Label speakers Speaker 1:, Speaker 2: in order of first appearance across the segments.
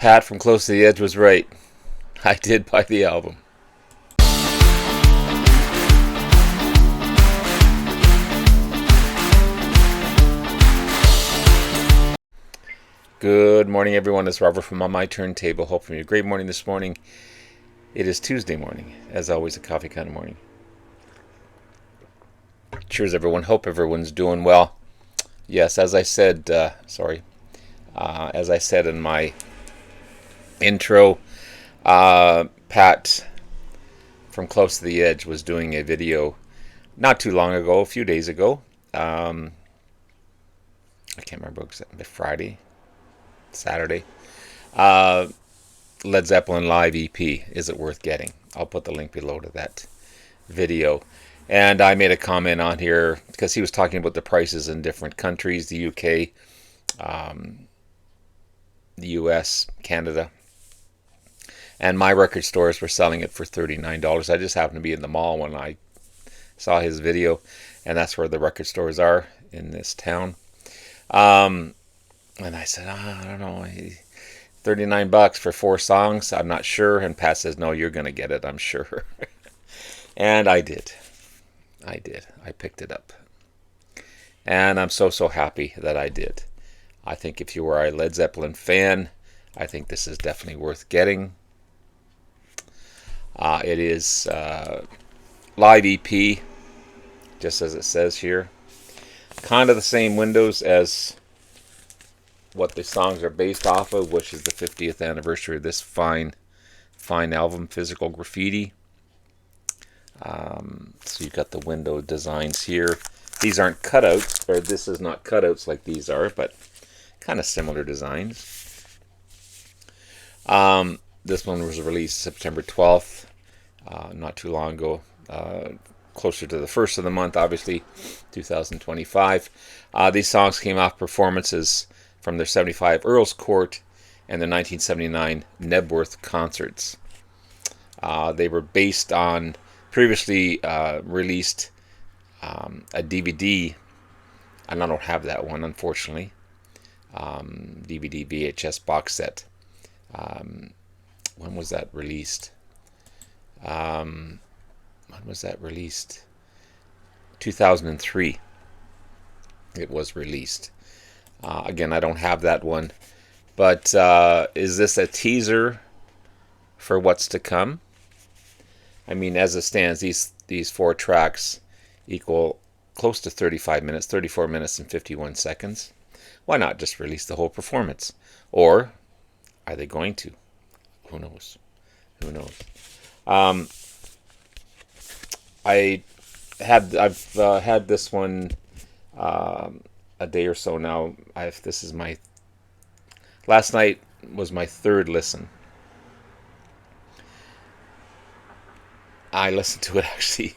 Speaker 1: Pat from Close to the Edge was right. I did buy the album. Good morning, everyone. It's Robert from On My Turntable. Hopefully a great morning this morning. It is Tuesday morning. As always, a coffee kind of morning. Cheers, everyone. Hope everyone's doing well. Yes, as I said, as I said in my intro, Pat from Close to the Edge was doing a video not too long ago, a few days ago. I can't remember exactly, Friday, Saturday. Led Zeppelin live EP. Is it worth getting? I'll put the link below to that video. And I made a comment on here because he was talking about the prices in different countries, the UK, the US, Canada. And my record stores were selling it for $39. I just happened to be in the mall when I saw his video, and that's where the record stores are in this town. And I said, I don't know, $39 for 4 songs. I'm not sure. And Pat says, no, you're going to get it, I'm sure. And I did. I picked it up. And I'm so happy that I did. I think if you are a Led Zeppelin fan, I think this is definitely worth getting. It is live EP, just as it says here. Kind of the same windows as what the songs are based off of, which is the 50th anniversary of this fine album, Physical Graffiti. So you've got the window designs here. These aren't cutouts, or this is not cutouts like these are, but kind of similar designs. This one was released September 12th, not too long ago, closer to the first of the month, obviously, 2025. These songs came off performances from their 75 Earls Court and their 1979 Nebworth concerts. They were based on previously released a DVD, and I don't have that one, unfortunately. DVD VHS box set. When was that released? 2003. It was released. Again, I don't have that one. But is this a teaser for what's to come? I mean, as it stands, these 4 tracks equal close to 35 minutes, 34 minutes and 51 seconds. Why not just release the whole performance? Or are they going to? Who knows? I've had this one a day or so now. Last night was my 3rd listen. I listened to it actually.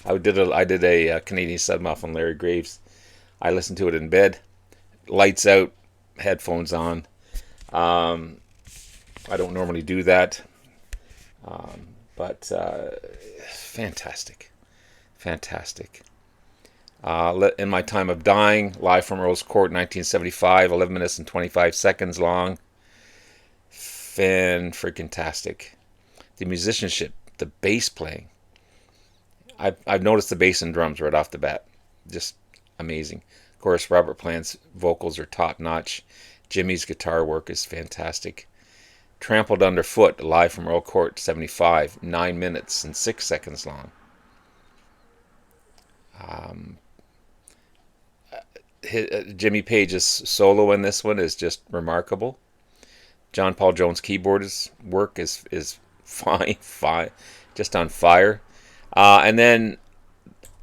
Speaker 1: I did a Canadian Submuff on Larry Graves. I listened to it in bed, lights out, headphones on. I don't normally do that, but fantastic. In My Time of Dying, live from Earls Court, 1975, 11 minutes and 25 seconds long. Fan-freaking-tastic. The musicianship, the bass playing. I've noticed the bass and drums right off the bat. Just amazing. Of course, Robert Plant's vocals are top-notch. Jimmy's guitar work is fantastic. Trampled Underfoot, live from Earl Court, 75, 9 minutes and 6 seconds long. Jimmy Page's solo in this one is just remarkable. John Paul Jones' keyboard's work is fine, just on fire. And then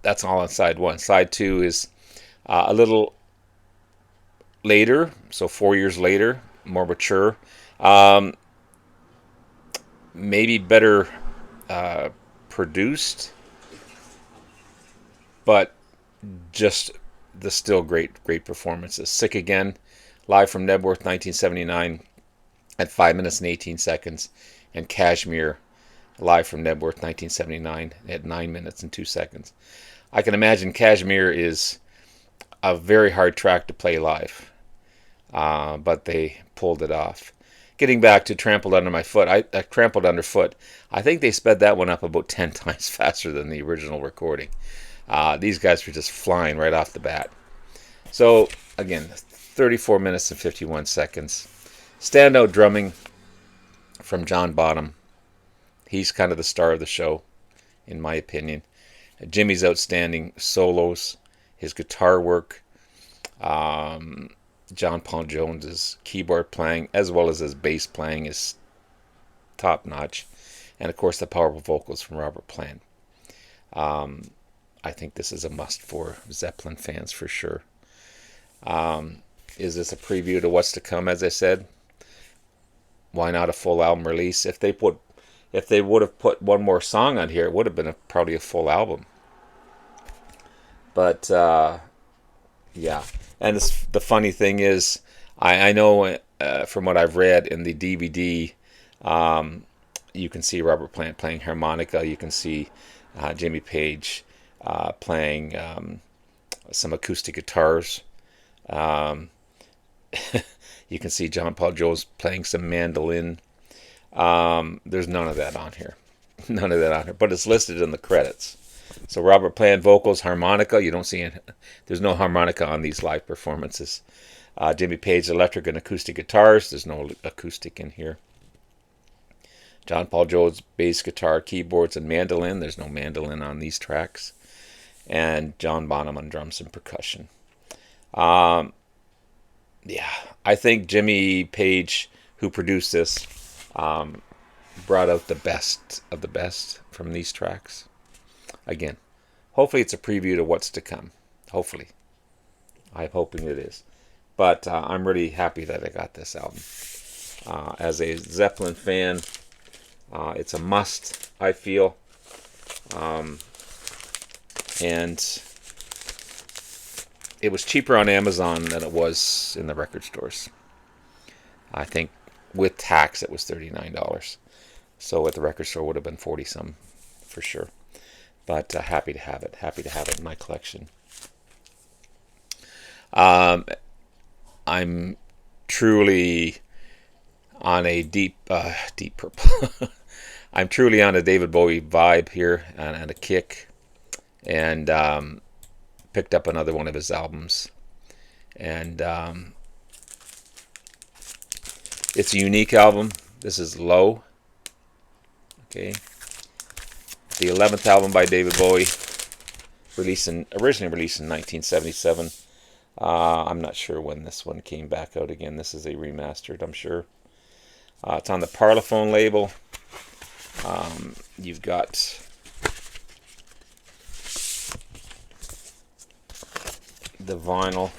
Speaker 1: that's all on side 1. Side 2 is a little later, so 4 years later, more mature. Maybe better produced, but just the still great performances. Sick Again, live from Nebworth, 1979, at 5 minutes and 18 seconds, and Kashmir, live from Nebworth, 1979, at 9 minutes and 2 seconds. I can imagine Kashmir is a very hard track to play live, but they pulled it off. getting back to Trampled Under My Foot, I Trampled Underfoot. I think they sped that one up about 10 times faster than the original recording. These guys were just flying right off the bat. So again, 34 minutes and 51 seconds. Standout drumming from John Bonham. He's kind of the star of the show, in my opinion. Jimmy's outstanding solos, his guitar work, John Paul Jones's keyboard playing, as well as his bass playing, is top notch, and of course the powerful vocals from Robert Plant. I think this is a must for Zeppelin fans for sure. Is this a preview to what's to come? As I said, why not a full album release? If they would have put one more song on here, it would have been probably a full album. But yeah, and the funny thing is, I know from what I've read in the DVD, you can see Robert Plant playing harmonica. You can see Jimmy Page playing some acoustic guitars. You can see John Paul Jones playing some mandolin. There's none of that on here. None of that on here. But it's listed in the credits. So Robert Plant vocals, harmonica. You don't see it. There's no harmonica on these live performances. Jimmy Page electric and acoustic guitars. There's no acoustic in here. John Paul Jones bass guitar, keyboards, and mandolin. There's no mandolin on these tracks. And John Bonham on drums and percussion. Yeah, I think Jimmy Page, who produced this, brought out the best of the best from these tracks. Again, hopefully it's a preview to what's to come. Hopefully. I'm hoping it is. But I'm really happy that I got this album. As a Zeppelin fan, it's a must, I feel. And it was cheaper on Amazon than it was in the record stores. I think with tax it was $39. So at the record store would have been 40-some for sure. But happy to have it. Happy to have it in my collection. I'm truly on a deep purple. I'm truly on a David Bowie vibe here and a kick. And picked up another one of his albums. And it's a unique album. This is Low. Okay. The 11th album by David Bowie, originally released in 1977. I'm not sure when this one came back out again. This is a remastered, I'm sure. It's on the Parlophone label. You've got the vinyl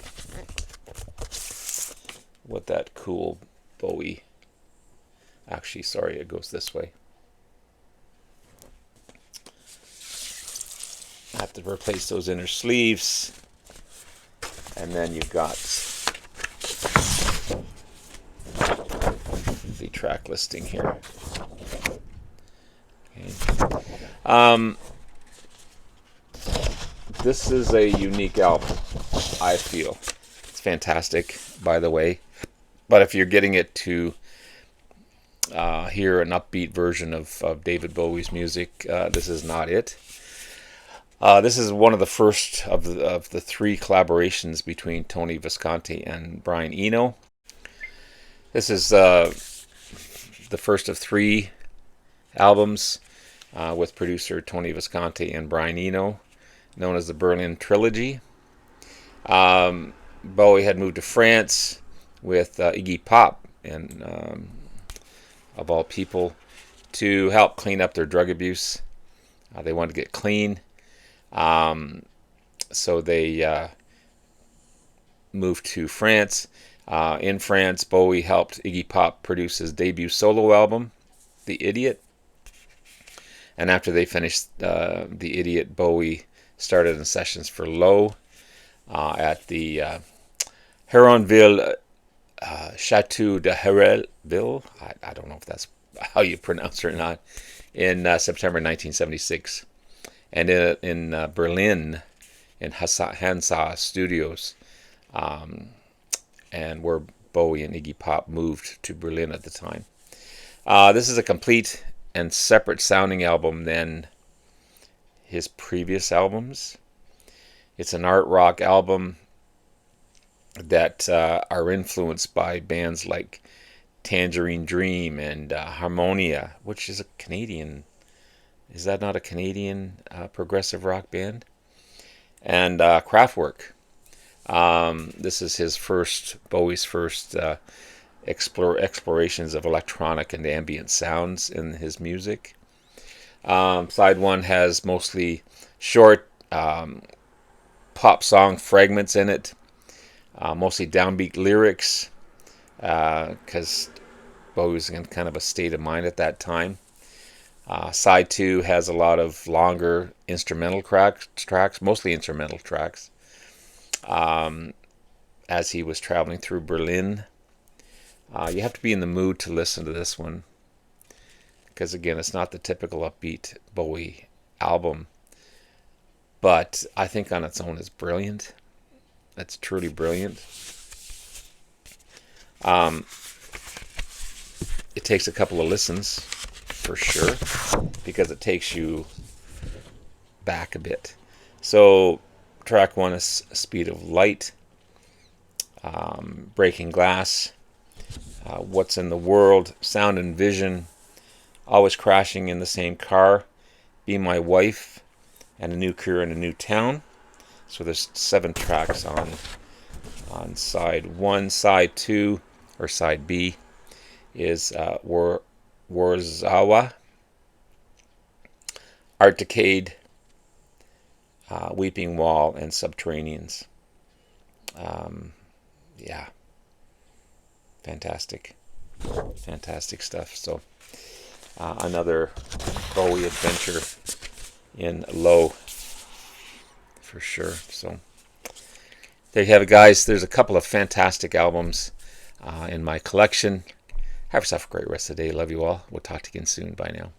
Speaker 1: with that cool Bowie. Actually, sorry, it goes this way. I have to replace those inner sleeves. And then you've got the track listing here. Okay. This is a unique album, I feel. It's fantastic, by the way. But if you're getting it to hear an upbeat version of David Bowie's music, this is not it. This is one of the first of the three collaborations between Tony Visconti and Brian Eno. This is the first of three albums with producer Tony Visconti and Brian Eno, known as the Berlin Trilogy. Bowie had moved to France with Iggy Pop, and of all people, to help clean up their drug abuse. They wanted to get clean. So they moved to France. In France, Bowie helped Iggy Pop produce his debut solo album, The Idiot. And after they finished The Idiot, Bowie started in sessions for Low at the Heronville Chateau de Heronville. I don't know if that's how you pronounce it or not. In September 1976. And in Berlin, in Hansa Studios, and where Bowie and Iggy Pop moved to Berlin at the time. This is a complete and separate sounding album than his previous albums. It's an art rock album that are influenced by bands like Tangerine Dream and Harmonia, which is a Canadian. Is that not a Canadian progressive rock band? And Kraftwerk. This is Bowie's first explorations of electronic and ambient sounds in his music. Side one has mostly short pop song fragments in it, mostly downbeat lyrics, because Bowie was in kind of a state of mind at that time. Side two has a lot of longer instrumental tracks, mostly instrumental tracks, as he was traveling through Berlin. You have to be in the mood to listen to this one, because again, it's not the typical upbeat Bowie album, but I think on its own it's brilliant. It's truly brilliant. It takes a couple of listens for sure, because it takes you back a bit. So track one is Speed of Light, Breaking Glass, What's in the World, Sound and Vision, Always Crashing in the Same Car, Be My Wife, and A New Cure in a New Town. So there's 7 tracks on side one. Side two, or side B, is Warzawa, Art Decade, Weeping Wall, and Subterraneans. Yeah, fantastic stuff. So another Bowie adventure in Low, for sure. So there you have it, guys. There's a couple of fantastic albums in my collection. Have yourself a great rest of the day. Love you all. We'll talk to you again soon. Bye now.